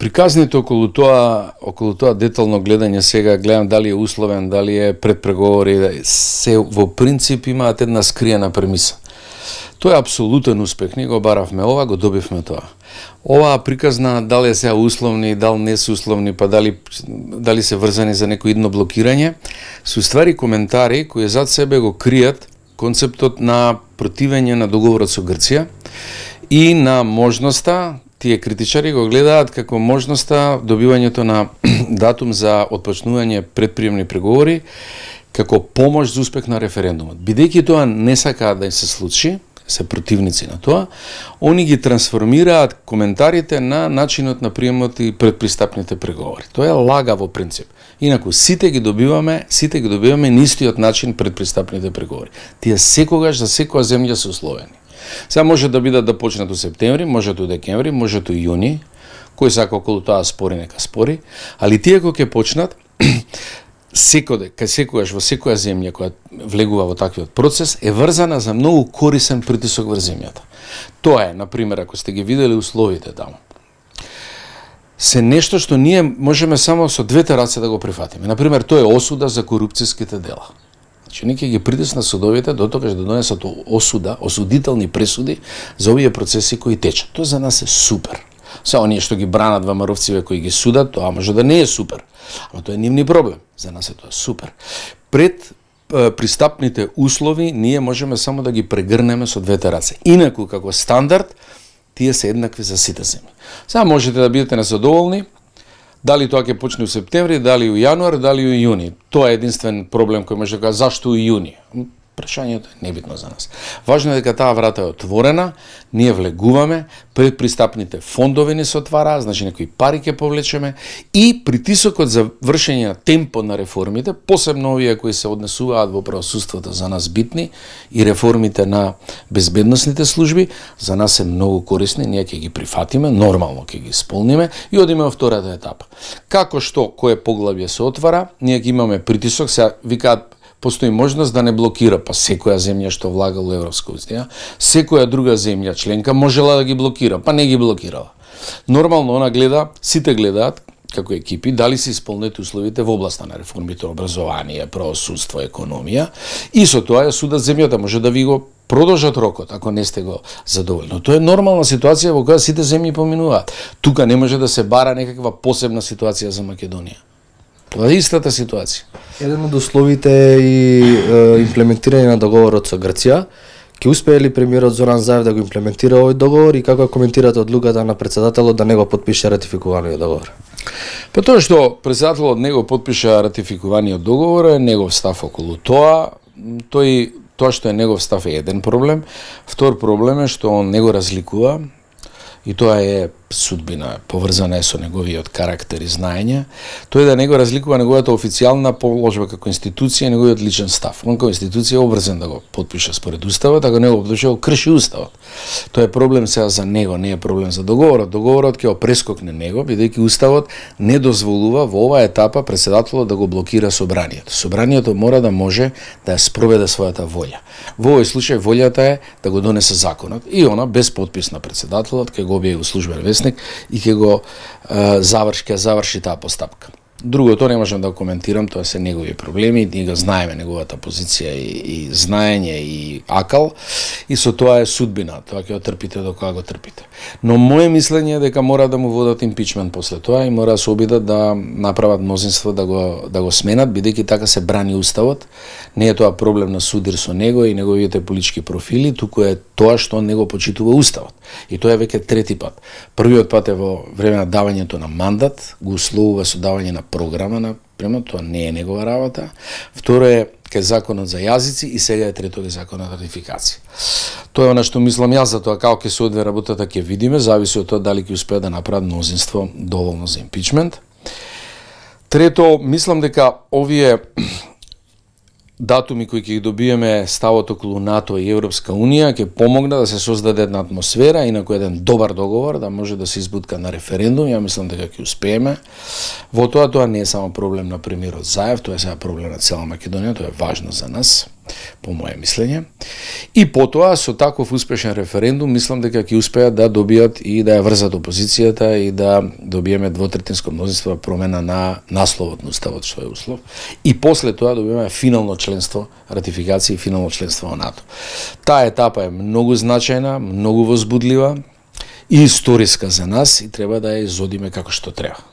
Приказните околу тоа детално гледање сега, гледам дали е условен, дали е пред преговори, се во принцип имаат една скриена премиса. Тоа е апсолутен успех, ние го баравме ова, го добивме тоа. Оваа приказна, дали е сега условни, дали не се условни, па дали се врзани за некој идно блокирање, се уствари коментари кои зад себе го кријат концептот на противење на договорот со Грција и на можноста, тие критичари го гледаат како можноста добивањето на датум за отпочнување предприемни преговори како помош за успех на референдумот. Бидејќи тоа не сакаат да им се случи, се противници на тоа, они ги трансформираат коментарите на начинот на приемот и предпристапните преговори. Тоа е лага во принцип. Инаку сите ги добиваме на истиот начин предпристапните преговори. Тие секогаш за секоја земја се условени. Сега може да бидат да почнат у септември, може у декември, може у јуни, кој сака околу тоа спори, нека спори, али тие кога ќе почнат, секогаш во секоја земја која влегува во таквиот процес е врзана за многу корисен притисок врз земјата. Тоа е, например, ако сте ги видели условите таму, се нешто што ние можеме само со двете раце да го прифатиме. Например, тоа е осуда за корупцијските дела. Значи, ние ќе ги притисна судовите дотогаш да донесат осудителни пресуди за овие процеси кои течат. Тоа за нас е супер. Се оние што ги бранат ВМРО-вците кои ги судат, тоа може да не е супер. Ама тоа е нивни проблем. За нас е тоа супер. Пред пристапните услови ние можеме само да ги прегрнеме со двете раце. Инаку како стандард тие се еднакви за сите земји. Сега можете да бидете незадоволни дали тоа ќе почне у септември, дали у јануар, дали у јуни. Тоа е единствен проблем кој може да каже зашто у јуни. Прашањето е небитно за нас. Важно е дека таа врата е отворена, ние влегуваме, предпристапните фондови ни се отвараат, значи некои пари ќе повлечеме и притисокот за вршење на темпо на реформите, посебно овие кои се однесуваат во правосудството за нас битни и реформите на безбедносните служби, за нас се многу корисни, ние ќе ги прифатиме, нормално ќе ги исполниме и одиме во втората етапа. Како што кое поглавје се отвара, ние ќе имаме притисок, сега викаат постои можност да не блокира, па секоја земја што влага во Европска унија, секоја друга земја членка можела да ги блокира, па не ги блокирала. Нормално она гледа, сите гледаат како екипи дали се исполнети условите во областа на реформите, образование, правосудство, економија и со тоа судат земјата може да ви го продолжат рокот ако не сте го задоволни. Тоа е нормална ситуација во која сите земји поминуваат. Тука не може да се бара некаква посебна ситуација за Македонија. Тоа е истата ситуација. Еден од условите е и имплементирање на договорот со Грција. Ќе успее ли премиерот Зоран Заев да го имплементира овој договор и како коментирате одлуката на председателот да не го потпише ратификуваниот договор? Па тоа што председателот не го потпиша ратификуваниот договор е негов став околу тоа. Тоа што е негов став е еден проблем. Втор проблем е што он не го разликува и тоа е судбина, поврзана е со неговиот карактер и знаење, тоа е да не го разликува неговата официјална положба како институција и неговиот личен став. Он како институција е обврзан да го потпише според уставот, ако не го потпише, го крши уставот. Тоа е проблем сега за него, не е проблем за договорот. Договорот ќе го прескокне него, бидејќи уставот не дозволува во оваа етапа председателот да го блокира собранието. Собранието мора да може да ја спроведе својата волја. Во овој случај волјата е да го донесе законот и она без подпис на председателот ќе го објави во службен вестник и ќе го заврши таа постапка. Другото не можам да го коментирам, тоа се негови проблеми, ние го знаеме неговата позиција и знаење и акал и со тоа е судбина, тоа ќе го трпите до кога го трпите. Но моje мислење е дека мора да му водат импичмент после тоа и мора да се обидат да направат мнозинство да го сменат, бидејќи така се брани уставот. Не е тоа проблем на судир со него и неговите политички профили, туку е тоа што он не го почитува уставот. И тоа е веќе трети пат. Првиот пат е во време на давањето на мандат, го условува со давање на програма на премот, тоа не е негова работа. Второ е кај законот за јазици и сега е трето е законот за ратификација. Тоа е она што мислам јас за тоа како ќе се одвие работата, ќе видиме, зависи од тоа дали ќе успеат да направат мнозинство доволно за импичмент. Трето, мислам дека овие датуми кои ќе ги добиеме, ставот околу НАТО и Европска унија ќе помогна да се создаде една атмосфера, инаку еден добар договор да може да се избутка на референдум. Ја мислам дека ќе успееме. Во тоа не е само проблем на премиерот Заев, тоа е сега проблем на цела Македонија, тоа е важно за нас. по моje мислење. И потоа со таков успешен референдум мислам дека ќе успеат да добијат и да ја врзат опозицијата и да добиеме двотретинско мнозинство, промена на насловот на уставот, што е услов. И после тоа добиеме финално членство, ратификација и финално членство во НАТО. Таа етапа е многу значајна, многу возбудлива и историска за нас и треба да ја изодиме како што треба.